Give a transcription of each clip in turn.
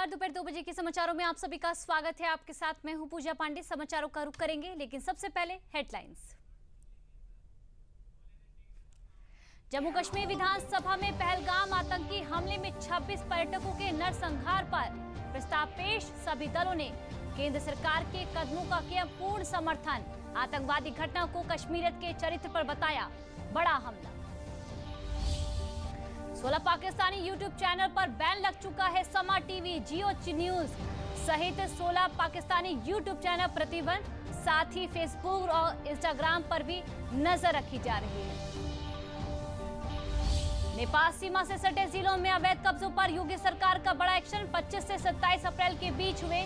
दोपहर 2 बजे के समाचारों में आप सभी का स्वागत है। आपके साथ मैं हूं पूजा पांडे। समाचारों का रुख करेंगे, लेकिन सबसे पहले हेडलाइंस। जम्मू कश्मीर विधानसभा में पहलगाम आतंकी हमले में 26 पर्यटकों के नरसंहार पर प्रस्ताव पेश। सभी दलों ने केंद्र सरकार के कदमों का किया पूर्ण समर्थन। आतंकवादी घटना को कश्मीरियत के चरित्र पर बताया बड़ा हमला। 16 पाकिस्तानी यूट्यूब चैनल पर बैन लग चुका है। समा टीवी, जियो न्यूज सहित 16 पाकिस्तानी यूट्यूब चैनल प्रतिबंध। साथ ही फेसबुक और इंस्टाग्राम पर भी नजर रखी जा रही है। नेपाल सीमा से सटे जिलों में अवैध कब्जों पर योगी सरकार का बड़ा एक्शन। 25 से 27 अप्रैल के बीच हुए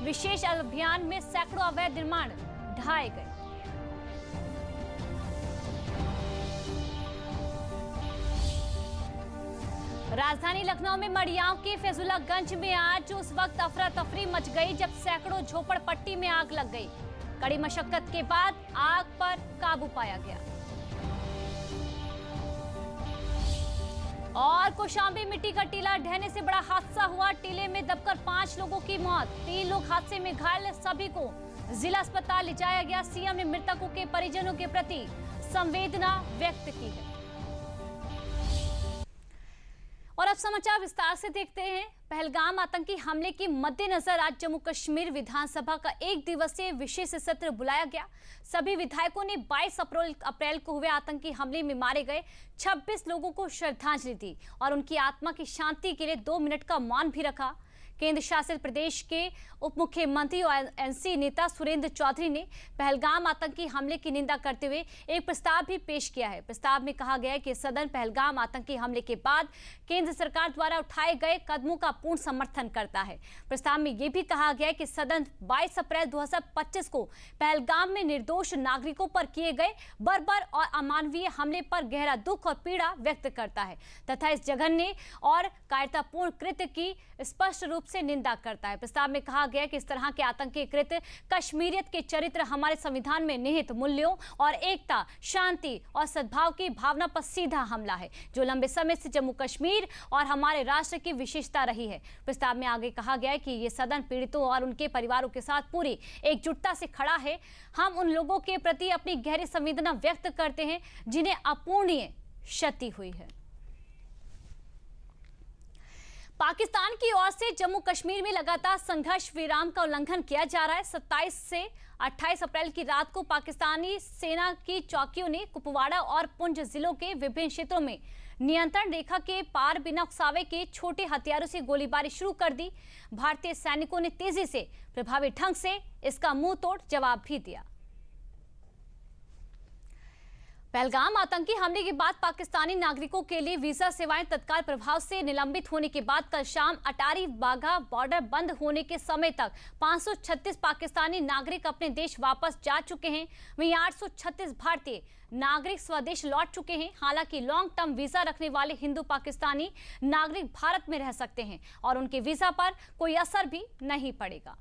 विशेष अभियान में सैकड़ों अवैध निर्माण ढाए गए। राजधानी लखनऊ में मड़ियाओं के फैजुल्लागंज में आज उस वक्त अफरा तफरी मच गई जब सैकड़ों झोपड़पट्टी में आग लग गई। कड़ी मशक्कत के बाद आग पर काबू पाया गया। और कौशांबी मिट्टी का टीला ढहने से बड़ा हादसा हुआ। टीले में दबकर 5 लोगों की मौत, 3 लोग हादसे में घायल। सभी को जिला अस्पताल ले जाया गया। सीएम ने मृतकों के परिजनों के प्रति संवेदना व्यक्त की है। और अब समाचार विस्तार से देखते हैं। पहलगाम आतंकी हमले के मद्देनजर आज जम्मू कश्मीर विधानसभा का 1 दिवसीय विशेष सत्र बुलाया गया। सभी विधायकों ने 22 अप्रैल को हुए आतंकी हमले में मारे गए 26 लोगों को श्रद्धांजलि दी और उनकी आत्मा की शांति के लिए 2 मिनट का मौन भी रखा। केंद्र शासित प्रदेश के उप मुख्यमंत्री और एनसी नेता सुरेंद्र चौधरी ने पहलगाम आतंकी हमले की निंदा करते हुए एक प्रस्ताव भी पेश किया है। प्रस्ताव में कहा गया है कि सदन पहलगाम आतंकी हमले के बाद केंद्र सरकार द्वारा उठाए गए कदमों का पूर्ण समर्थन करता है। प्रस्ताव में यह भी कहा गया है कि सदन 22 अप्रैल 2025 को पहलगाम में निर्दोष नागरिकों पर किए गए बर्बर और अमानवीय हमले पर गहरा दुख और पीड़ा व्यक्त करता है तथा इस जघन्य और कायरतापूर्ण कृत्य की स्पष्ट रूप से निंदा करता है। प्रस्ताव में कहा गया कि इस तरह के आतंकी कृत्य कश्मीरियत के चरित्र, हमारे संविधान में निहित मूल्यों और एकता, शांति और सद्भाव की भावना पर सीधा हमला है जो लंबे समय से जम्मू कश्मीर और हमारे राष्ट्र की विशेषता रही है। प्रस्ताव में आगे कहा गया है कि ये सदन पीड़ितों और उनके परिवारों के साथ पूरी एकजुटता से खड़ा है। हम उन लोगों के प्रति अपनी गहरी संवेदना व्यक्त करते हैं जिन्हें अपूरणीय क्षति हुई है। पाकिस्तान की ओर से जम्मू कश्मीर में लगातार संघर्ष विराम का उल्लंघन किया जा रहा है। 27 से 28 अप्रैल की रात को पाकिस्तानी सेना की चौकियों ने कुपवाड़ा और पुंछ जिलों के विभिन्न क्षेत्रों में नियंत्रण रेखा के पार बिना उकसावे के छोटे हथियारों से गोलीबारी शुरू कर दी। भारतीय सैनिकों ने तेजी से प्रभावी ढंग से इसका मुंह तोड़ जवाब भी दिया। पहलगाम आतंकी हमले के बाद पाकिस्तानी नागरिकों के लिए वीजा सेवाएं तत्काल प्रभाव से निलंबित होने के बाद कल शाम अटारी वाघा बॉर्डर बंद होने के समय तक 536 पाकिस्तानी नागरिक अपने देश वापस जा चुके हैं। वहीं 836 भारतीय नागरिक स्वदेश लौट चुके हैं। हालांकि लॉन्ग टर्म वीजा रखने वाले हिंदू पाकिस्तानी नागरिक भारत में रह सकते हैं और उनके वीजा पर कोई असर भी नहीं पड़ेगा।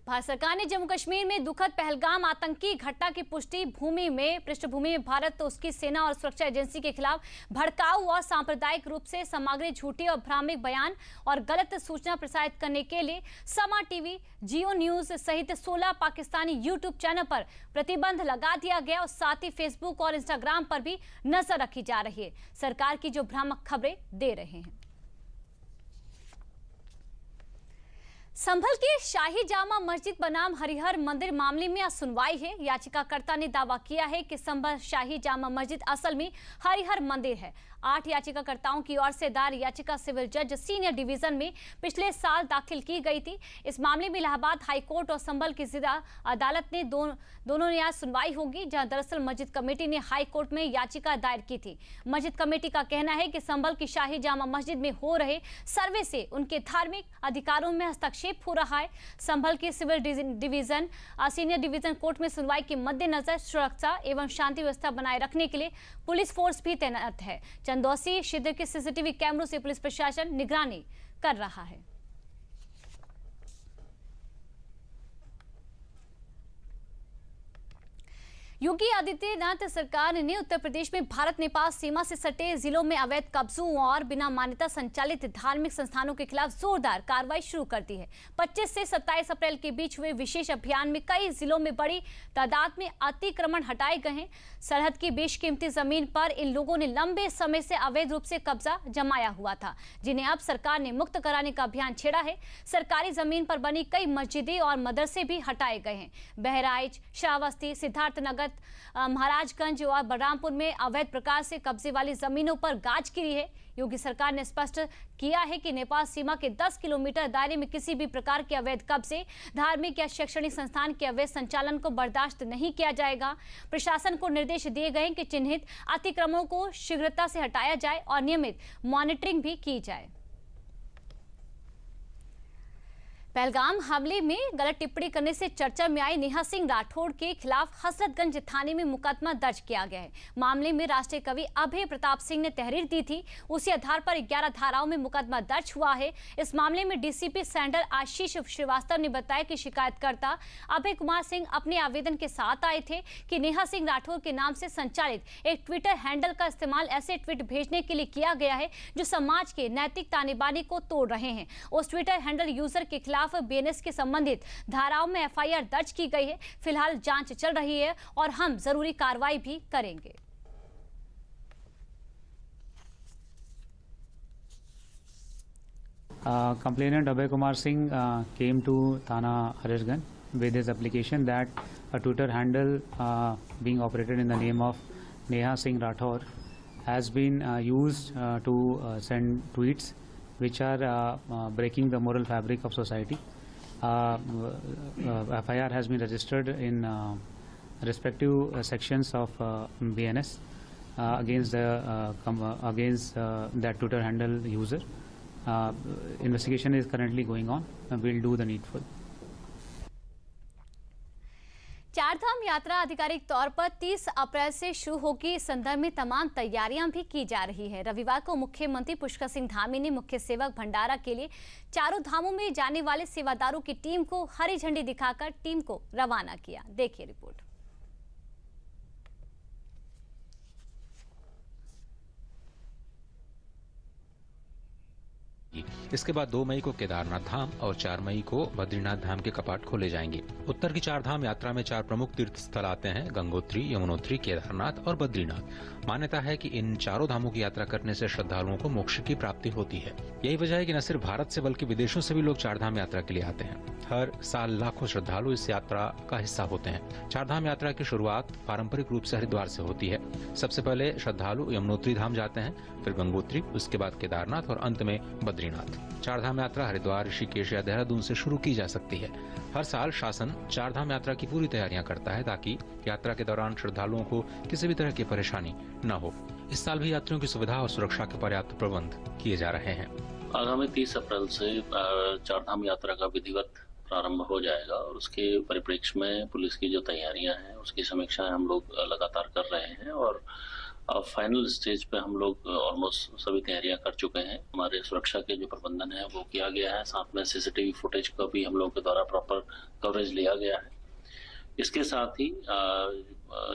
भारत सरकार ने जम्मू कश्मीर में दुखद पहलगाम आतंकी घटना की पुष्टि पृष्ठभूमि में भारत तो उसकी सेना और सुरक्षा एजेंसी के खिलाफ भड़काऊ और सांप्रदायिक रूप से सामग्री, झूठी और भ्रामक बयान और गलत सूचना प्रसारित करने के लिए समा टीवी, जियो न्यूज सहित 16 पाकिस्तानी यूट्यूब चैनल पर प्रतिबंध लगा दिया गया और साथ ही फेसबुक और इंस्टाग्राम पर भी नजर रखी जा रही है सरकार की जो भ्रामक खबरें दे रहे हैं। संभल के शाही जामा मस्जिद बनाम हरिहर मंदिर मामले में आज सुनवाई है। याचिकाकर्ता ने दावा किया है कि संभल शाही जामा मस्जिद असल में हरिहर मंदिर है। 8 याचिकाकर्ताओं की ओर से दायर याचिका सिविल जज सीनियर डिवीजन में पिछले साल दाखिल की गई थी। इस मामले में इलाहाबाद हाई कोर्ट और संभल की जिला अदालत ने दोनों ने आज सुनवाई होगी, जहां दरअसल मस्जिद कमेटी ने हाई कोर्ट में याचिका दायर की थी। मस्जिद कमेटी का कहना है कि संभल की शाही जामा मस्जिद में हो रहे सर्वे से उनके धार्मिक अधिकारों में हस्तक्षेप हो रहा है। संभल की civil division senior division court में सुनवाई के मद्देनजर सुरक्षा एवं शांति व्यवस्था बनाए रखने के लिए पुलिस फोर्स भी तैनात है। चंदौसी क्षेत्र के सीसीटीवी कैमरों से पुलिस प्रशासन निगरानी कर रहा है। योगी आदित्यनाथ सरकार ने उत्तर प्रदेश में भारत नेपाल सीमा से सटे जिलों में अवैध कब्जों और बिना मान्यता संचालित धार्मिक संस्थानों के खिलाफ जोरदार कार्रवाई शुरू कर दी है। 25 से 27 अप्रैल के बीच हुए विशेष अभियान में कई जिलों में बड़ी तादाद में अतिक्रमण हटाए गए हैं। सरहद की बेशकीमती जमीन पर इन लोगों ने लंबे समय से अवैध रूप से कब्जा जमाया हुआ था, जिन्हें अब सरकार ने मुक्त कराने का अभियान छेड़ा है। सरकारी जमीन पर बनी कई मस्जिदें और मदरसे भी हटाए गए हैं। बहराइच, श्रावस्ती, सिद्धार्थनगर, महाराजगंज और बलरामपुर में अवैध प्रकार से कब्जे वाली जमीनों पर गाज गिरी है। योगी सरकार ने स्पष्ट किया है कि नेपाल सीमा के 10 किलोमीटर दायरे में किसी भी प्रकार के अवैध कब्जे, धार्मिक या शैक्षणिक संस्थान के अवैध संचालन को बर्दाश्त नहीं किया जाएगा। प्रशासन को निर्देश दिए गए हैं कि चिन्हित अतिक्रमणों को शीघ्रता से हटाया जाए और नियमित मॉनिटरिंग भी की जाए। पहलगाम हमले में गलत टिप्पणी करने से चर्चा में आई नेहा सिंह राठौड़ के खिलाफ हजरतगंज थाने में मुकदमा दर्ज किया गया है। मामले में राष्ट्रीय कवि अभय प्रताप सिंह ने तहरीर दी थी, उसी आधार पर 11 धाराओं में मुकदमा दर्ज हुआ है। इस मामले में डीसीपी सैंडल आशीष श्रीवास्तव ने बताया कि शिकायतकर्ता अभय कुमार सिंह अपने आवेदन के साथ आए थे कि नेहा सिंह राठौड़ के नाम से संचालित एक ट्विटर हैंडल का इस्तेमाल ऐसे ट्वीट भेजने के लिए किया गया है जो समाज के नैतिक ताने बाने को तोड़ रहे हैं। उस ट्विटर हैंडल यूजर के खिलाफ बीएनएस के संबंधित धाराओं में एफआईआर दर्ज की गई है। फिलहाल जांच चल रही है और हम जरूरी कार्रवाई भी करेंगे। Complainant Abhay Kumar Singh came to Thana Hajratganj with his application that a Twitter handle being operated in the name of Neha Singh Rathore has been used to send tweets which are breaking the moral fabric of society. FIR has been registered in respective sections of BNS against that Twitter handle user. Investigation is currently going on and we'll do the needful. Chardham यात्रा आधिकारिक तौर पर 30 अप्रैल से शुरू होगी। इस संदर्भ में तमाम तैयारियां भी की जा रही है। रविवार को मुख्यमंत्री पुष्कर सिंह धामी ने मुख्य सेवक भंडारा के लिए चारों धामों में जाने वाले सेवादारों की टीम को हरी झंडी दिखाकर टीम को रवाना किया। देखिए रिपोर्ट। इसके बाद 2 मई को केदारनाथ धाम और 4 मई को बद्रीनाथ धाम के कपाट खोले जाएंगे। उत्तर की 4 धाम यात्रा में 4 प्रमुख तीर्थ स्थल आते हैं: गंगोत्री, यमुनोत्री, केदारनाथ और बद्रीनाथ। मान्यता है कि इन चारों धामों की यात्रा करने से श्रद्धालुओं को मोक्ष की प्राप्ति होती है। यही वजह है कि न सिर्फ भारत से बल्कि विदेशों से भी लोग 4 धाम यात्रा के लिए आते हैं। हर साल लाखों श्रद्धालु इस यात्रा का हिस्सा होते हैं। 4 धाम यात्रा की शुरुआत पारंपरिक रूप से हरिद्वार से होती है। सबसे पहले श्रद्धालु यमुनोत्री धाम जाते हैं, फिर गंगोत्री, उसके बाद केदारनाथ और अंत में बद्रीनाथ। 4 धाम यात्रा हरिद्वार, ऋषिकेश या देहरादून से शुरू की जा सकती है। हर साल शासन 4 धाम यात्रा की पूरी तैयारियां करता है ताकि यात्रा के दौरान श्रद्धालुओं को किसी भी तरह की परेशानी न हो। इस साल भी यात्रियों की सुविधा और सुरक्षा के पर्याप्त प्रबंध किए जा रहे हैं। आगामी 30 अप्रैल से 4 धाम यात्रा का विधिवत प्रारंभ हो जाएगा और उसके परिप्रेक्ष्य में पुलिस की जो तैयारियां हैं उसकी समीक्षा हम लोग लगातार कर रहे हैं और फाइनल स्टेज पे हम लोग ऑलमोस्ट सभी तैयारियां कर चुके हैं। हमारे सुरक्षा के जो प्रबंधन है वो किया गया है, साथ में सीसीटीवी फुटेज का भी हम लोगों के द्वारा प्रॉपर कवरेज लिया गया है। इसके साथ ही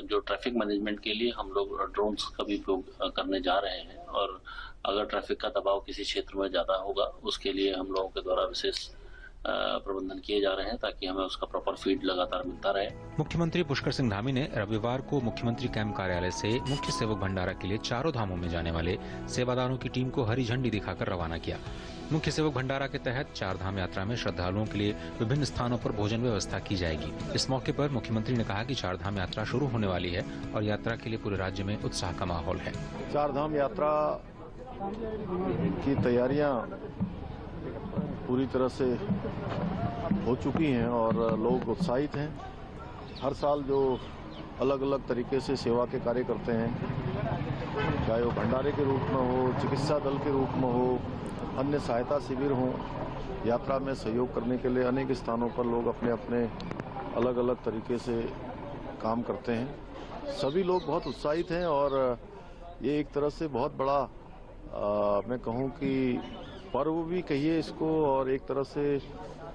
जो ट्रैफिक मैनेजमेंट के लिए हम लोग ड्रोन्स का भी उपयोग करने जा रहे हैं और अगर ट्रैफिक का दबाव किसी क्षेत्र में ज्यादा होगा उसके लिए हम लोगों के द्वारा विशेष प्रबंधन किए जा रहे हैं ताकि हमें उसका प्रॉपर फीड लगातार मिलता रहे। मुख्यमंत्री पुष्कर सिंह धामी ने रविवार को मुख्यमंत्री कैंप कार्यालय से मुख्य सेवक भंडारा के लिए चारों धामों में जाने वाले सेवादारों की टीम को हरी झंडी दिखाकर रवाना किया। मुख्य सेवक भंडारा के तहत 4 धाम यात्रा में श्रद्धालुओं के लिए विभिन्न स्थानों पर भोजन व्यवस्था की जाएगी। इस मौके पर मुख्यमंत्री ने कहा कि 4 धाम यात्रा शुरू होने वाली है और यात्रा के लिए पूरे राज्य में उत्साह का माहौल है। 4 धाम यात्रा की तैयारियां पूरी तरह से हो चुकी हैं और लोग उत्साहित हैं। हर साल जो अलग अलग तरीके से सेवा के कार्य करते हैं, चाहे वो भंडारे के रूप में हो, चिकित्सा दल के रूप में हो, अन्य सहायता शिविर हो, यात्रा में सहयोग करने के लिए अनेक स्थानों पर लोग अपने अपने अलग अलग तरीके से काम करते हैं। सभी लोग बहुत उत्साहित हैं और ये एक तरह से बहुत बड़ा मैं कहूँ कि पर्व भी कहिए इसको और एक तरह से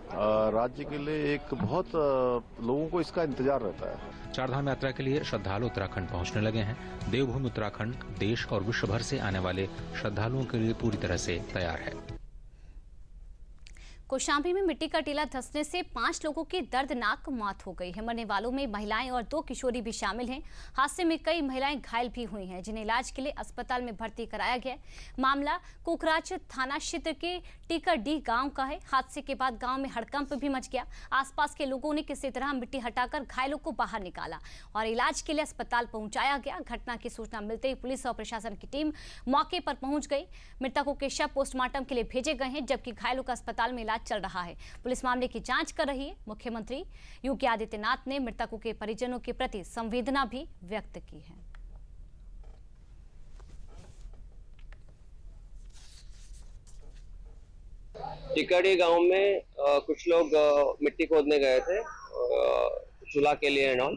राज्य के लिए एक बहुत लोगों को इसका इंतजार रहता है। चारधाम यात्रा के लिए श्रद्धालु उत्तराखंड पहुंचने लगे हैं। देवभूमि उत्तराखंड देश और विश्व भर से आने वाले श्रद्धालुओं के लिए पूरी तरह से तैयार है। कौशाम्बी में मिट्टी का टीला धंसने से 5 लोगों की दर्दनाक मौत हो गई है। मरने वालों में महिलाएं और 2 किशोरी भी शामिल हैं। हादसे में कई महिलाएं घायल भी हुई हैं, जिन्हें इलाज के लिए अस्पताल में भर्ती कराया गया है। मामला कुकराच थाना क्षेत्र के टीकरडीह गांव का है। हादसे के बाद गांव में हड़कंप भी मच गया। आसपास के लोगों ने किसी तरह मिट्टी हटाकर घायलों को बाहर निकाला और इलाज के लिए अस्पताल पहुंचाया गया। घटना की सूचना मिलते ही पुलिस और प्रशासन की टीम मौके पर पहुंच गई। मृतकों के शव पोस्टमार्टम के लिए भेजे गए हैं, जबकि घायलों का अस्पताल में चल रहा है। पुलिस मामले की जांच कर रही है। मुख्यमंत्री योगी आदित्यनाथ ने मृतकों के परिजनों के प्रति संवेदना भी व्यक्त की है। टिकड़ी गांव में कुछ लोग मिट्टी खोदने गए थे चूल्हा के लिए एंड ऑल।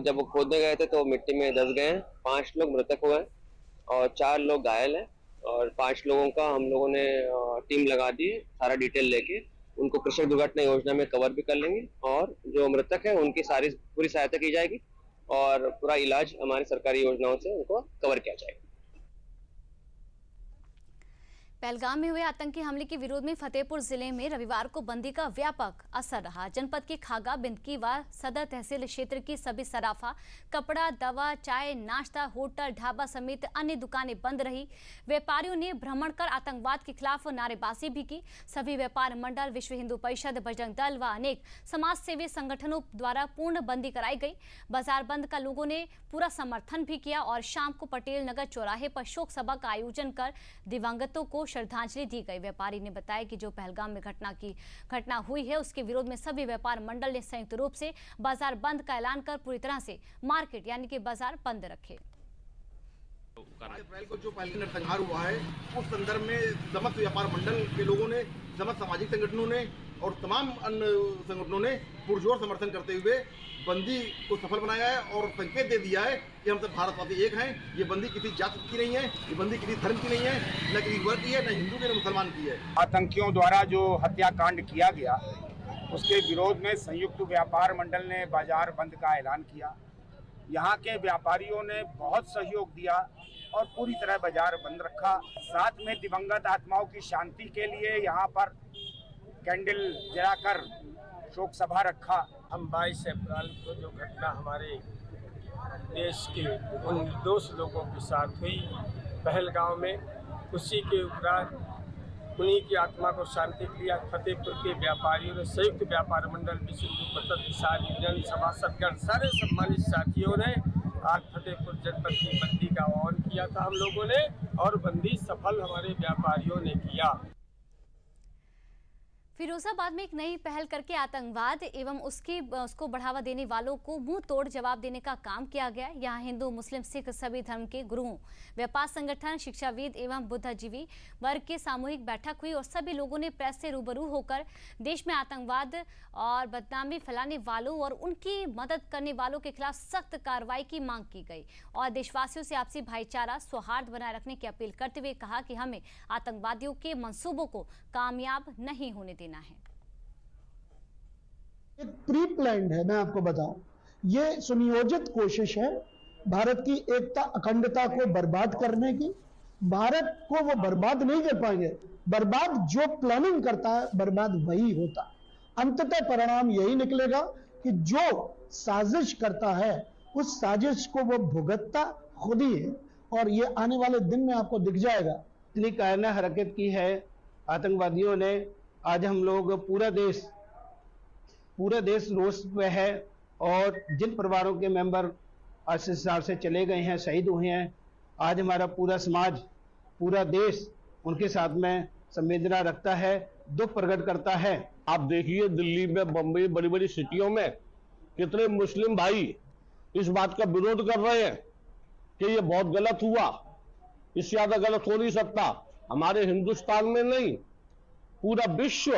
जब वो खोदने गए थे तो मिट्टी में धंस गए। 5 लोग मृतक हुए और 4 लोग घायल हैं और 5 लोगों का हम लोगों ने टीम लगा दी। सारा डिटेल लेके उनको कृषक दुर्घटना योजना में कवर भी कर लेंगे और जो मृतक है उनकी सारी पूरी सहायता की जाएगी और पूरा इलाज हमारी सरकारी योजनाओं से उनको कवर किया जाएगा। पहलगाम में हुए आतंकी हमले के विरोध में फतेहपुर जिले में रविवार को बंदी का व्यापक असर रहा। जनपद के खागा, बिंदकी व सदर तहसील क्षेत्र की सभी सराफा, कपड़ा, दवा, चाय, नाश्ता, होटल, ढाबा समेत अन्य दुकानें बंद रही। व्यापारियों ने भ्रमण कर आतंकवाद के खिलाफ नारेबाजी भी की। सभी व्यापार मंडल, विश्व हिंदू परिषद, बजरंग दल व अनेक समाज सेवी संगठनों द्वारा पूर्ण बंदी कराई गई। बाजार बंद का लोगों ने पूरा समर्थन भी किया और शाम को पटेल नगर चौराहे पर शोक सभा का आयोजन कर दिवंगतों को श्रद्धांजलि दी गई। व्यापारी ने बताया कि जो पहलगाम में घटना हुई है उसके विरोध में सभी व्यापार मंडल ने संयुक्त रूप से बाजार बंद का ऐलान कर पूरी तरह से मार्केट यानी कि बाजार बंद रखे। अप्रैल को जो पहलगाम नरसंहार हुआ है उस संदर्भ में समस्त व्यापार मंडल के लोगों ने, समस्त सामाजिक संगठनों ने और तमाम अन्य संगठनों ने पुरजोर समर्थन करते हुए बंदी को सफल बनाया है और संकेत दे दिया है कि हम सब भारतवासी एक हैं। ये बंदी किसी जात की नहीं है, ये बंदी किसी धर्म की नहीं है, न किसी वर्ग की है, न हिंदू की न मुसलमान की है। आतंकियों द्वारा जो हत्याकांड किया गया उसके विरोध में संयुक्त व्यापार मंडल ने बाजार बंद का ऐलान किया। यहाँ के व्यापारियों ने बहुत सहयोग दिया और पूरी तरह बाजार बंद रखा। साथ में दिवंगत आत्माओं की शांति के लिए यहाँ पर कैंडल जलाकर शोक सभा रखा। हम 22 अप्रैल को जो घटना हमारे देश के उन निर्दोष लोगों के साथ हुई पहलगाम में, उसी के उपरांत उन्हीं की आत्मा को शांति के लिए फतेहपुर के व्यापारियों ने, संयुक्त व्यापार मंडल, विश्व हिंदू परिषद, किसान यूनियन, सभासदगण, सारे सम्मानित साथियों ने आज फतेहपुर जनपद की बंदी का आह्वान किया था हम लोगों ने और बंदी सफल हमारे व्यापारियों ने किया। फिरोजाबाद में एक नई पहल करके आतंकवाद एवं उसको बढ़ावा देने वालों को मुंह तोड़ जवाब देने का काम किया गया। यहाँ हिंदू, मुस्लिम, सिख सभी धर्म के गुरुओं, व्यापार संगठन, शिक्षाविद एवं बुद्धिजीवी वर्ग की सामूहिक बैठक हुई और सभी लोगों ने प्रेस से रूबरू होकर देश में आतंकवाद और बदनामी फैलाने वालों और उनकी मदद करने वालों के खिलाफ सख्त कार्रवाई की मांग की गई और देशवासियों से आपसी भाईचारा, सौहार्द बनाए रखने की अपील करते हुए कहा कि हमें आतंकवादियों के मंसूबों को कामयाब नहीं होने देना है। एक प्री प्लान्ड है, मैं आपको बताऊं, ये सुनियोजित कोशिश है भारत की एकता अखंडता को बर्बाद करने की। भारत को वो बर्बाद नहीं कर पाएंगे, बर्बाद जो प्लानिंग करता है बर्बाद वही होता है। अंततः परिणाम यही निकलेगा कि जो साजिश करता है उस साजिश को वो भुगतता खुद ही है और ये आने वाले दिन में आपको दिख जाएगा। इतनी कायरना हरकत की है आतंकवादियों ने। आज हम लोग पूरा देश रोष में है और जिन परिवारों के मेंबर आज इस साल से चले गए हैं, शहीद हुए हैं, आज हमारा पूरा समाज, पूरा देश उनके साथ में संवेदना रखता है, दुख प्रकट करता है। आप देखिए दिल्ली में, बम्बई, बड़ी बड़ी सिटियों में कितने मुस्लिम भाई इस बात का विरोध कर रहे हैं कि ये बहुत गलत हुआ, इससे ज्यादा गलत हो नहीं सकता। हमारे हिंदुस्तान में नहीं, पूरा विश्व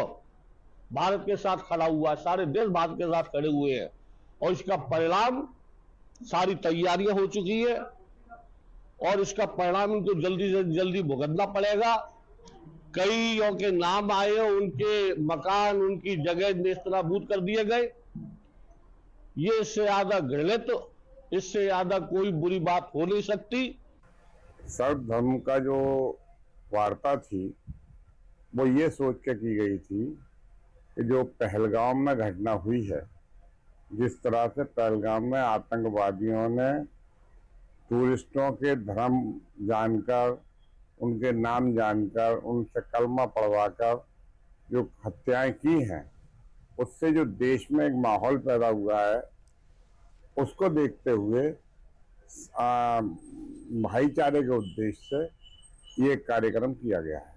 भारत के साथ खड़ा हुआ, सारे देश भारत के साथ खड़े हुए हैं और इसका परिणाम, सारी तैयारियां हो चुकी है और इसका परिणाम इनको जल्दी से जल्दी भुगतना पड़ेगा कईयों के नाम आए, उनके मकान, उनकी जगह नेस्तनाबूद कर दिए गए। ये इससे ज्यादा घृणित, इससे ज्यादा कोई बुरी बात हो नहीं सकती। सर्वधर्म का जो वार्ता थी वो ये सोच के की गई थी कि जो पहलगाम में घटना हुई है, जिस तरह से पहलगाम में आतंकवादियों ने टूरिस्टों के धर्म जानकर, उनके नाम जानकर, उनसे कलमा पढ़वाकर जो हत्याएं की हैं, उससे जो देश में एक माहौल पैदा हुआ है, उसको देखते हुए भाईचारे के उद्देश्य से ये कार्यक्रम किया गया है।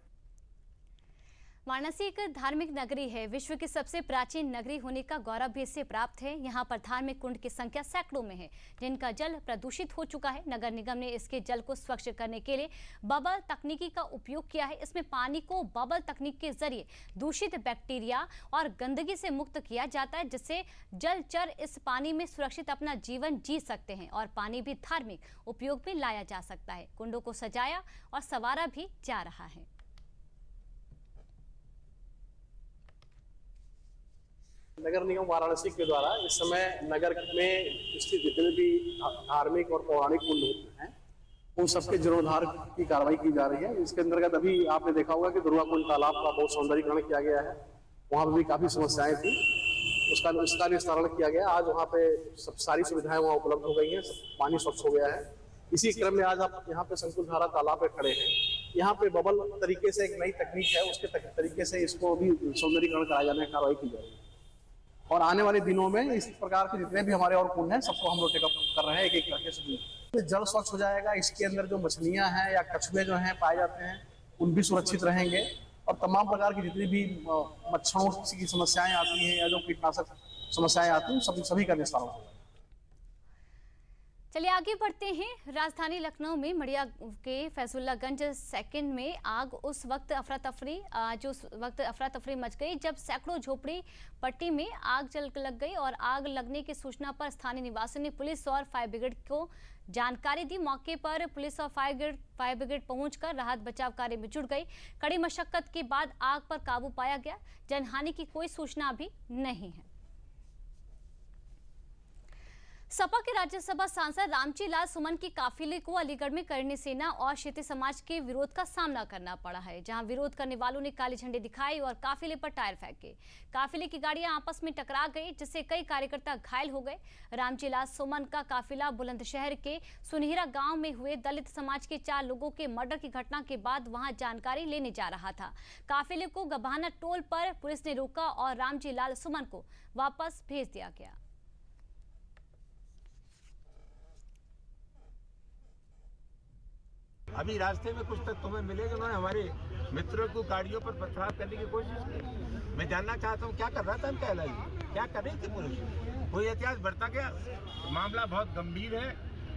वाराणसी एक धार्मिक नगरी है। विश्व की सबसे प्राचीन नगरी होने का गौरव भी इससे प्राप्त है। यहाँ पर धार्मिक कुंड की संख्या सैकड़ों में है, जिनका जल प्रदूषित हो चुका है। नगर निगम ने इसके जल को स्वच्छ करने के लिए बबल तकनीकी का उपयोग किया है। इसमें पानी को बबल तकनीक के जरिए दूषित बैक्टीरिया और गंदगी से मुक्त किया जाता है, जिससे जलचर इस पानी में सुरक्षित अपना जीवन जी सकते हैं और पानी भी धार्मिक उपयोग में लाया जा सकता है। कुंडों को सजाया और संवारा भी जा रहा है। नगर निगम वाराणसी के द्वारा इस समय नगर में स्थित जितने भी धार्मिक और पौराणिक कुंड होते हैं, उन सबके जीर्णोद्धार की कार्रवाई की जा रही है। इसके अंतर्गत अभी आपने देखा होगा कि दुर्गा कुंड तालाब का बहुत सौंदर्यीकरण किया गया है। वहाँ पर भी काफी समस्याएं थी, उसका निस्तारण किया गया। आज वहाँ पे सब सारी सुविधाएं वहाँ उपलब्ध हो गई हैं, पानी स्वच्छ हो गया है। इसी क्रम में आज आप यहाँ पे संकुल धारा तालाब पे खड़े हैं। यहाँ पे बबल तरीके से एक नई तकनीक है, उसके तरीके से इसको भी सौंदर्यीकरण कराया जाने की कार्रवाई की जा रही है। और आने वाले दिनों में इस प्रकार के जितने भी हमारे और कुंड हैं, सबको हम लोग टेकअप कर रहे हैं, एक एक करके से जल स्वच्छ हो जाएगा। इसके अंदर जो मछलियां हैं या कछुए जो हैं पाए जाते हैं, उन भी सुरक्षित रहेंगे और तमाम प्रकार की जितनी भी मच्छरों की समस्याएं आती हैं या जो कीटनाशक समस्याएं आती हैं, सभी का निस्तारण होगा। चलिए आगे बढ़ते हैं। राजधानी लखनऊ में मड़िया के फैजुल्लागंज सेकंड में आग उस वक्त अफरा तफरी मच गई जब सैकड़ों झोपड़ी पट्टी में आग जल लग गई और आग लगने की सूचना पर स्थानीय निवासियों ने पुलिस और फायर ब्रिगेड को जानकारी दी। मौके पर पुलिस और फायर ब्रिगेड पहुंचकर राहत बचाव कार्य में जुट गई। कड़ी मशक्कत के बाद आग पर काबू पाया गया। जनहानि की कोई सूचना अभी नहीं है। सपा के राज्यसभा सांसद रामजी लाल सुमन की काफिले को अलीगढ़ में करणी सेना और क्षत्रिय समाज के विरोध का सामना करना पड़ा है, जहां विरोध करने वालों ने काले झंडे दिखाए और काफिले पर टायर फेंके। काफिले की गाड़ियां आपस में टकरा गई, जिससे कई कार्यकर्ता घायल हो गए। रामजी लाल सुमन का काफिला बुलंदशहर के सुनहरा गांव में हुए दलित समाज के 4 लोगों के मर्डर की घटना के बाद वहां जानकारी लेने जा रहा था। काफिले को गभाना टोल पर पुलिस ने रोका और रामजी लाल सुमन को वापस भेज दिया गया। अभी रास्ते में कुछ तक तुम्हें मिले जिन्होंने हमारे मित्रों को गाड़ियों पर पथराव करने की कोशिश की। मैं जानना चाहता हूँ क्या कर रहा था इनका इलाज, क्या कर रही थी पुलिस, कोई एहतियात बरता गया? मामला बहुत गंभीर है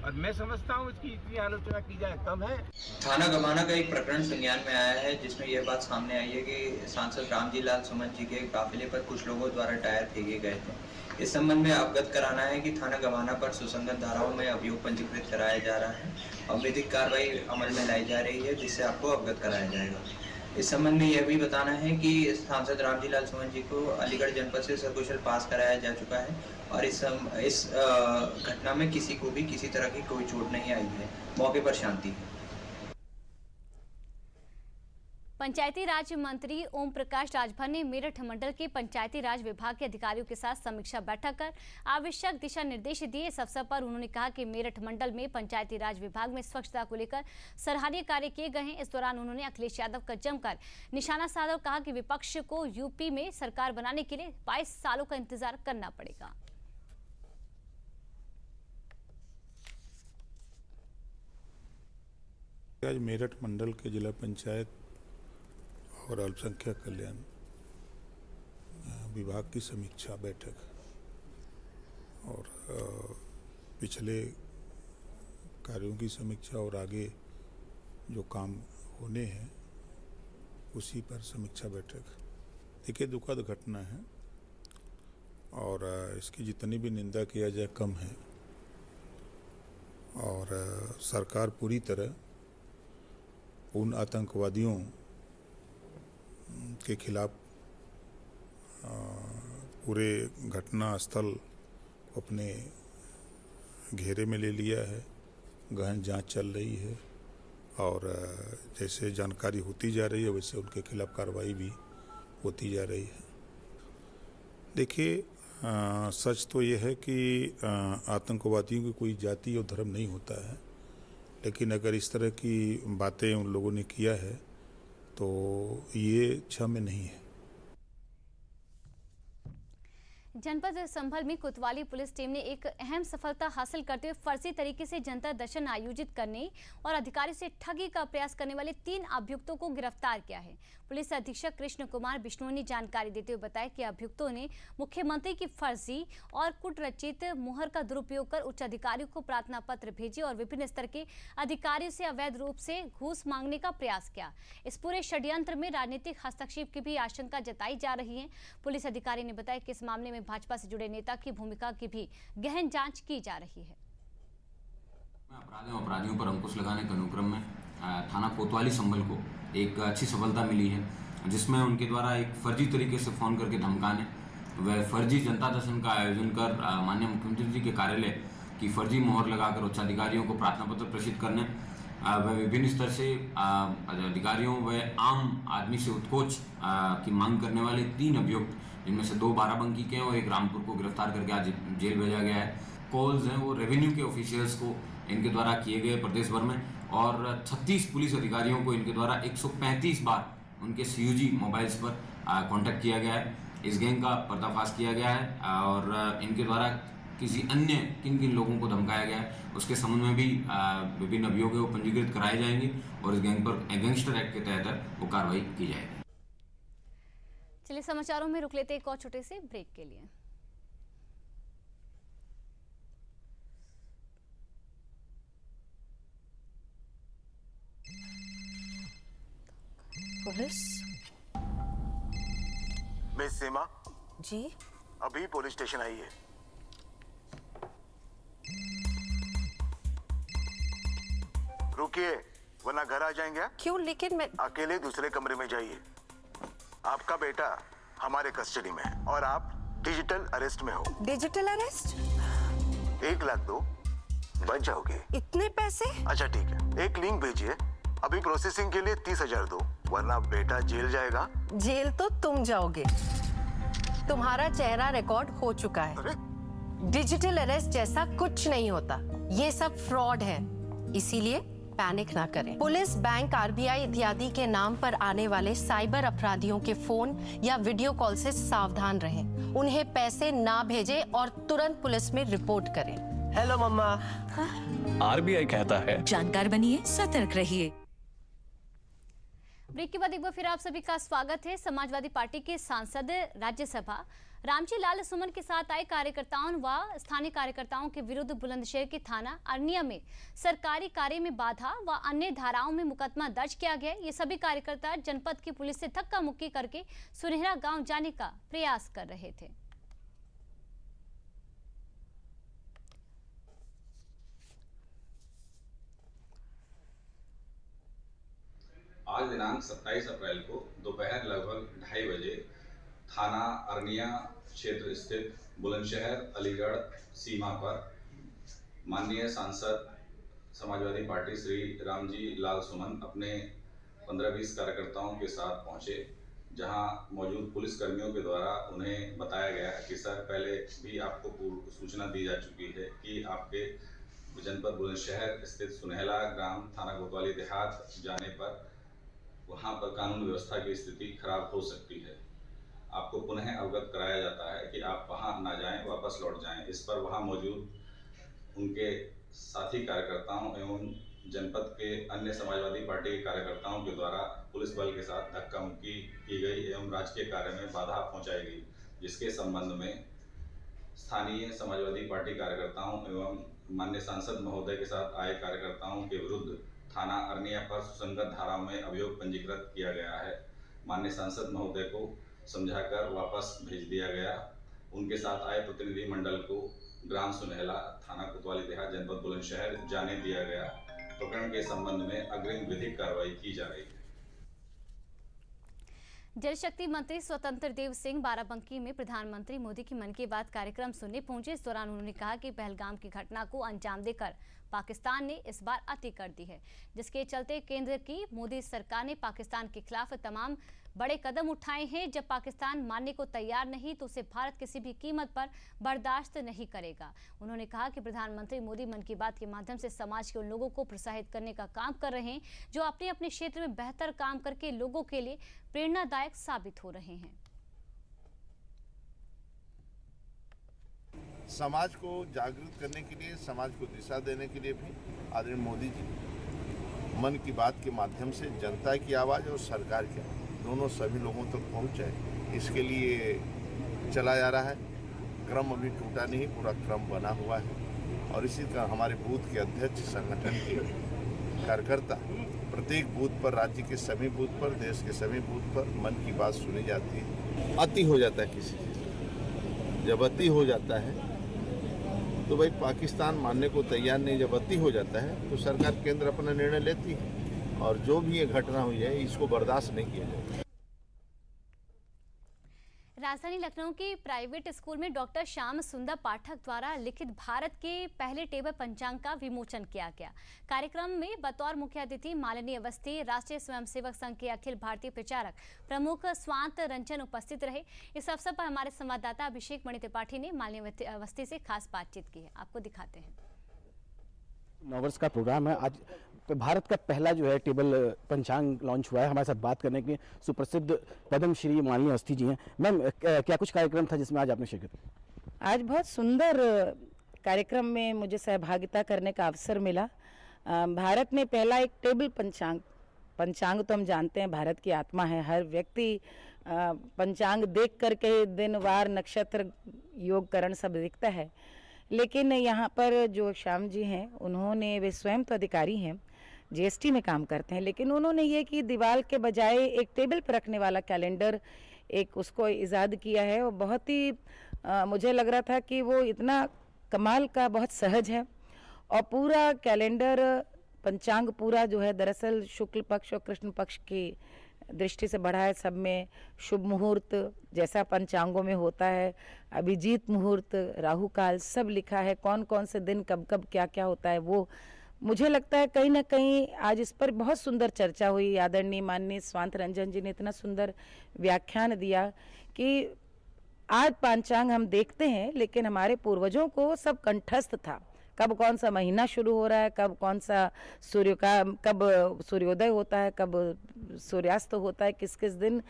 और मैं समझता हूँ इसकी इतनी आलोचना की जाए कम है। थाना गमाना का एक प्रकरण संज्ञान में आया है, जिसमें यह बात सामने आई है कि सांसद रामजी लाल सुमन जी के काफिले पर कुछ लोगों द्वारा टायर फेंके गए थे। इस संबंध में अवगत कराना है कि थाना गमाना पर सुसंगत धाराओं में अभियोग पंजीकृत कराया जा रहा है और विधिक कार्रवाई अमल में लाई जा रही है, जिससे आपको अवगत कराया जाएगा। इस संबंध में यह भी बताना है कि सांसद रामजी लाल सुमन जी को अलीगढ़ जनपद से सकुशल पास कराया जा चुका है और इस घटना में किसी को भी किसी तरह की कोई चोट नहीं आई है। मौके पर शांति है। पंचायती राज मंत्री ओम प्रकाश राजभर ने मेरठ मंडल के पंचायती राज विभाग के अधिकारियों के साथ समीक्षा बैठक कर आवश्यक दिशा निर्देश दिए। इस अवसर पर उन्होंने कहा कि मेरठ मंडल में पंचायती राज विभाग में स्वच्छता को लेकर सराहनीय कार्य किए गए हैं। इस दौरान उन्होंने अखिलेश यादव का जमकर निशाना साधा और कहा कि विपक्ष को यूपी में सरकार बनाने के लिए 22 सालों का इंतजार करना पड़ेगा। आज मेरठ मंडल के जिला पंचायत और अल्पसंख्यक कल्याण विभाग की समीक्षा बैठक और पिछले कार्यों की समीक्षा और आगे जो काम होने हैं उसी पर समीक्षा बैठक। देखिए, दुखद घटना है और इसकी जितनी भी निंदा किया जाए कम है और सरकार पूरी तरह उन आतंकवादियों के खिलाफ पूरे घटना स्थल को अपने घेरे में ले लिया है। गहन जांच चल रही है और जैसे जानकारी होती जा रही है वैसे उनके खिलाफ कार्रवाई भी होती जा रही है। देखिए, सच तो ये है कि आतंकवादियों की कोई जाति और धर्म नहीं होता है, लेकिन अगर इस तरह की बातें उन लोगों ने किया है तो ये क्षम्य नहीं है। जनपद संभल में कोतवाली पुलिस टीम ने एक अहम सफलता हासिल करते हुए फर्जी तरीके से जनता दर्शन आयोजित करने और अधिकारी से ठगी का प्रयास करने वाले 3 अभियुक्तों को गिरफ्तार किया है। पुलिस अधीक्षक कृष्ण कुमार बिश्नोई ने जानकारी देते हुए बताया कि अभियुक्तों ने मुख्यमंत्री की फर्जी और कुटरचित मुहर का दुरुपयोग कर उच्च अधिकारियों को प्रार्थना पत्र भेजे और विभिन्न स्तर के अधिकारियों से अवैध रूप से घूस मांगने का प्रयास किया। इस पूरे षड्यंत्र में राजनीतिक हस्तक्षेप की भी आशंका जताई जा रही है। पुलिस अधिकारी ने बताया कि इस मामले में भाजपा से जुड़े नेता की भूमिका की भी गहन जांच की जा रही है। अपराधियों पर अंकुश लगाने के अनुक्रम में थाना कोतवाली संभल को एक अच्छी सफलता मिली है, जिसमें उनके द्वारा एक फर्जी तरीके से फोन करके धमकाने व फर्जी जनता दर्शन का आयोजन कर माननीय मुख्यमंत्री जी के कार्यालय की फर्जी मोहर लगाकर उच्चाधिकारियों को प्रार्थना पत्र प्रेषित करने व विभिन्न स्तर से अधिकारियों व आम आदमी से उत्कोच की मांग करने वाले 3 अभियुक्त, जिनमें से 2 बाराबंकी के और एक रामपुर को गिरफ्तार करके आज जेल भेजा गया है। कॉल्स हैं वो रेवेन्यू के ऑफिशियल्स को इनके द्वारा किए गए प्रदेश भर में, और 36 पुलिस अधिकारियों को इनके द्वारा 135 बार उनके सीयूजी मोबाइल्स पर कांटेक्ट किया गया है। इस गैंग का पर्दाफाश किया गया है और इनके द्वारा किसी अन्य किन किन लोगों को धमकाया गया है उसके संबंध में भी विभिन्न अभियोगों को पंजीकृत कराए जाएंगे और इस गैंग पर गैंगस्टर एक्ट के तहत वो कार्रवाई की जाएगी। चलिए समाचारों में रुक लेते एक और छोटे से ब्रेक के लिए। पुलिस मिस सीमा जी, अभी पुलिस स्टेशन आई है। रुकिए वरना घर आ जाएंगे। क्यों? लेकिन मैं अकेले दूसरे कमरे में जाइए। आपका बेटा हमारे कस्टडी में है और आप डिजिटल अरेस्ट में हो। Digital arrest? 1 लाख दो, बच जाओगे। इतने पैसे? अच्छा ठीक है, एक लिंक भेजिए। अभी प्रोसेसिंग के लिए 30,000 दो, वरना बेटा जेल जाएगा। जेल तो तुम जाओगे। तुम्हारा चेहरा रिकॉर्ड हो चुका है। डिजिटल अरेस्ट जैसा कुछ नहीं होता, ये सब फ्रॉड है। इसीलिए पैनिक ना करें। पुलिस, बैंक, आरबीआई इत्यादि के नाम पर आने वाले साइबर अपराधियों के फोन या वीडियो कॉल से सावधान रहें। उन्हें पैसे ना भेजें और तुरंत पुलिस में रिपोर्ट करें। हेलो मम्मा। आरबीआई कहता है जानकार बनिए, सतर्क रहिए। ब्रेक के बाद एक बार फिर आप सभी का स्वागत है। समाजवादी पार्टी के सांसद राज्यसभा रामजी लाल सुमन के साथ आए कार्यकर्ताओं व स्थानीय कार्यकर्ताओं के विरुद्ध बुलंदशहर के थाना अरनिया में सरकारी कार्य में बाधा व अन्य धाराओं में मुकदमा दर्ज किया गया। ये सभी कार्यकर्ता जनपद की पुलिस से धक्का मुक्की करके सुनहरा गांव जाने का प्रयास कर रहे थे। आज दिनांक 27 अप्रैल को दोपहर लगभग 2:30 बजे थाना अरनिया क्षेत्र स्थित बुलंदशहर अलीगढ़ सीमा पर माननीय सांसद समाजवादी पार्टी श्री रामजी लाल सुमन अपने 15-20 कार्यकर्ताओं के साथ पहुंचे, जहां मौजूद पुलिस कर्मियों के द्वारा उन्हें बताया गया कि सर पहले भी आपको सूचना दी जा चुकी है कि आपके जनपद बुलंदशहर स्थित सुनहला ग्राम थाना कोतवाली देहात जाने पर वहां पर कानून व्यवस्था की स्थिति खराब हो सकती है। आपको पुनः अवगत कराया जाता है कि आप वहां ना जाएं, वापस लौट जाएं। इस पर वहां मौजूद उनके साथी कार्यकर्ताओं एवं जनपद के अन्य समाजवादी पार्टी के कार्यकर्ताओं के द्वारा पुलिस बल के साथ धक्का मुक्की की गई एवं राजकीय कार्य में बाधा पहुंचाई गई, जिसके संबंध में स्थानीय समाजवादी पार्टी कार्यकर्ताओं एवं माननीय सांसद महोदय के साथ आए कार्यकर्ताओं के विरुद्ध थाना अरनिया पर सुसंगत धाराओं में अभियोग पंजीकृत किया गया है। माननीय सांसद महोदय को समझाकर वापस भेज दिया गया। उनके साथ आए प्रतिनिधि मंडल को ग्राम सुनहला थाना कोतवाली देहात जनपद बुलंदशहर जाने दिया गया। प्रकरण के संबंध में अग्रिम विधिक कार्रवाई की जा रही है। जल शक्ति मंत्री स्वतंत्र देव सिंह बाराबंकी में प्रधानमंत्री मोदी की मन की बात कार्यक्रम सुनने पहुंचे। इस दौरान उन्होंने कहा कि पहलगाम की घटना को अंजाम देकर पाकिस्तान ने इस बार अति कर दी है, जिसके चलते केंद्र की मोदी सरकार ने पाकिस्तान के खिलाफ तमाम बड़े कदम उठाए हैं। जब पाकिस्तान मानने को तैयार नहीं तो उसे भारत किसी भी कीमत पर बर्दाश्त नहीं करेगा। उन्होंने कहा कि प्रधानमंत्री मोदी मन की बात के माध्यम से समाज के उन लोगों को प्रोत्साहित करने का काम कर रहे हैं जो अपने अपने क्षेत्र में बेहतर काम करके लोगों के लिए प्रेरणादायक साबित हो रहे हैं। समाज को जागरूक करने के लिए, समाज को दिशा देने के लिए भी आदरणीय मोदी जी मन की बात के माध्यम से जनता की आवाज़ और सरकार की दोनों सभी लोगों तक पहुंचे, इसके लिए चला जा रहा है। क्रम अभी टूटा नहीं, पूरा क्रम बना हुआ है और इसी का हमारे बूथ के अध्यक्ष, संगठन के कार्यकर्ता प्रत्येक बूथ पर, राज्य के सभी बूथ पर, देश के सभी बूथ पर मन की बात सुनी जाती है। अति हो जाता है किसी चीज़, जब अति हो जाता है तो भाई पाकिस्तान मानने को तैयार नहीं, जब अति हो जाता है तो सरकार केंद्र अपना निर्णय लेती है और जो भी ये घटना हुई है इसको बर्दाश्त नहीं किया जाएगा। राजधानी लखनऊ के प्राइवेट स्कूल में डॉक्टर श्याम सुंदर पाठक द्वारा लिखित भारत के पहले टेबल पंचांग का विमोचन किया गया। कार्यक्रम में बतौर मुख्य अतिथि माननीय अवस्थी राष्ट्रीय स्वयंसेवक संघ के अखिल भारतीय प्रचारक प्रमुख स्वांत रंजन उपस्थित रहे। इस अवसर पर हमारे संवाददाता अभिषेक मणि त्रिपाठी ने माननीय अवस्थी से खास बातचीत की है, आपको दिखाते हैं। 9 वर्ष का प्रोग्राम है। आज भारत का पहला जो है टेबल पंचांग लॉन्च हुआ है। हमारे साथ बात करने के सुप्रसिद्ध पद्मश्री माननीय अवस्थी जी हैं। मैम, क्या कुछ कार्यक्रम था जिसमें आज आपने शिरकत की? आज बहुत सुंदर कार्यक्रम में मुझे सहभागिता करने का अवसर मिला। भारत में पहला एक टेबल पंचांग तो हम जानते हैं भारत की आत्मा है। हर व्यक्ति पंचांग देख करके दिन वार नक्षत्र योगकरण सब दिखता है, लेकिन यहाँ पर जो श्याम जी हैं उन्होंने, वे स्वयं तो अधिकारी हैं, जीएसटी में काम करते हैं, लेकिन उन्होंने ये कि दीवार के बजाय एक टेबल पर रखने वाला कैलेंडर एक उसको इजाद किया है। और बहुत ही मुझे लग रहा था कि वो इतना कमाल का, बहुत सहज है। और पूरा कैलेंडर पंचांग पूरा जो है दरअसल शुक्ल पक्ष और कृष्ण पक्ष की दृष्टि से बढ़ा है। सब में शुभ मुहूर्त जैसा पंचांगों में होता है, अभिजीत मुहूर्त, राहु काल सब लिखा है। कौन कौन से दिन कब कब क्या क्या होता है वो मुझे लगता है कहीं ना कहीं आज इस पर बहुत सुंदर चर्चा हुई। आदरणीय माननीय स्वांत रंजन जी ने इतना सुंदर व्याख्यान दिया कि आज पंचांग हम देखते हैं लेकिन हमारे पूर्वजों को सब कंठस्थ था। कब कौन सा महीना शुरू हो रहा है, कब कौन सा कब सूर्योदय होता है, कब सूर्यास्त होता है, किस किस दिन,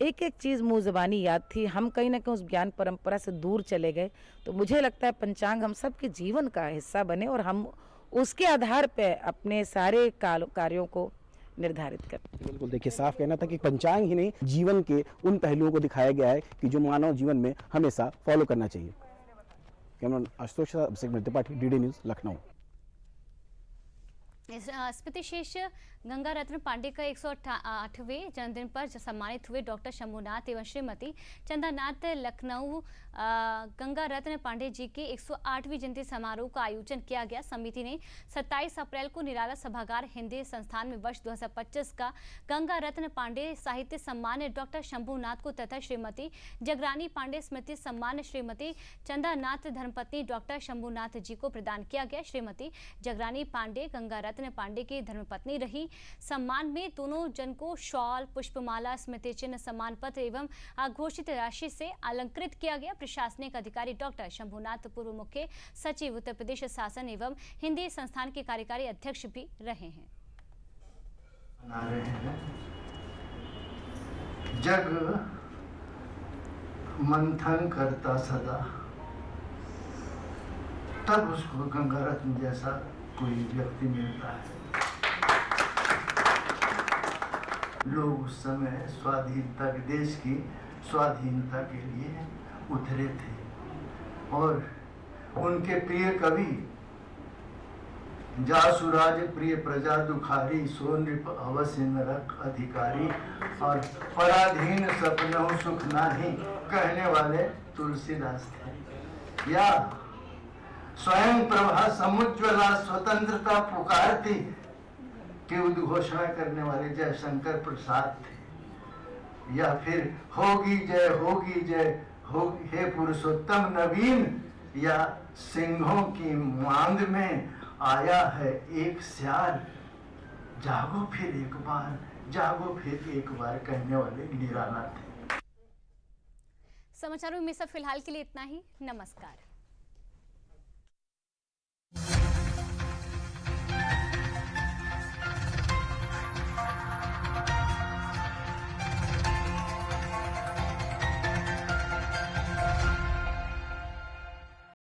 एक एक चीज़ मुँह ज़बानी याद थी। हम कहीं ना कहीं उस ज्ञान परंपरा से दूर चले गए। तो मुझे लगता है पंचांग हम सब के जीवन का हिस्सा बने और हम उसके आधार पे अपने सारे कार्यों को निर्धारित कर। बिल्कुल, देखिए साफ कहना था कि पंचांग ही नहीं, जीवन के उन पहलुओं को दिखाया गया है कि जो मानव जीवन में हमेशा फॉलो करना चाहिए। कैमरामैन आशुतोष, अभिषेक मणि त्रिपाठी, डीडी न्यूज़, लखनऊ। स्मृति शेष गंगा रत्न पांडे का 108वें जन्मदिन पर सम्मानित हुए डॉक्टर शंभुनाथ एवं श्रीमती चंदानाथ। लखनऊ गंगा रत्न पांडे जी के 108वीं जयंती समारोह का आयोजन किया गया। समिति ने 27 अप्रैल को निराला सभागार हिंदी संस्थान में वर्ष 2025 का गंगा रत्न पांडे साहित्य सम्मान डॉक्टर शंभुनाथ को तथा श्रीमती जगरानी पांडे स्मृति सम्मान श्रीमती चंदानाथ धर्मपत्नी डॉक्टर शंभुनाथ जी को प्रदान किया गया। श्रीमती जगरानी पांडे गंगा रत्न पांडे की धर्मपत्नी रही। सम्मान में दोनों जन को शॉल, पुष्पमाला, स्मृति चिन्ह, सम्मान पत्र एवं घोषित राशि से अलंकृत किया गया। प्रशासनिक अधिकारी डॉक्टर शंभुनाथ पूर्व मुख्य सचिव उत्तर प्रदेश शासन एवं हिंदी संस्थान के कार्यकारी अध्यक्ष भी रहे हैं। जग मंथन करता सदा, तब उसको गंगा रत्न जैसा कोई व्यक्ति मिलता है। लोग उस समय स्वाधीनता, देश की स्वाधीनता के लिए उतरे थे और उनके प्रिय कवि जासुराज प्रिय प्रजा दुखारी, सो नृप अवश्य नरक अधिकारी और पराधीन सपनों सुख नाही कहने वाले तुलसीदास थे। या स्वयं प्रभा समुज्ज्वला स्वतंत्रता पुकारती के उद्घोषणा करने वाले जयशंकर प्रसाद थे। या फिर होगी जय हो हे पुरुषोत्तम नवीन, या सिंहों की मांग में आया है एक सियार, जागो फिर एक बार, जागो फिर एक बार कहने वाले निराला थे। समाचारों में सब फिलहाल के लिए इतना ही। नमस्कार।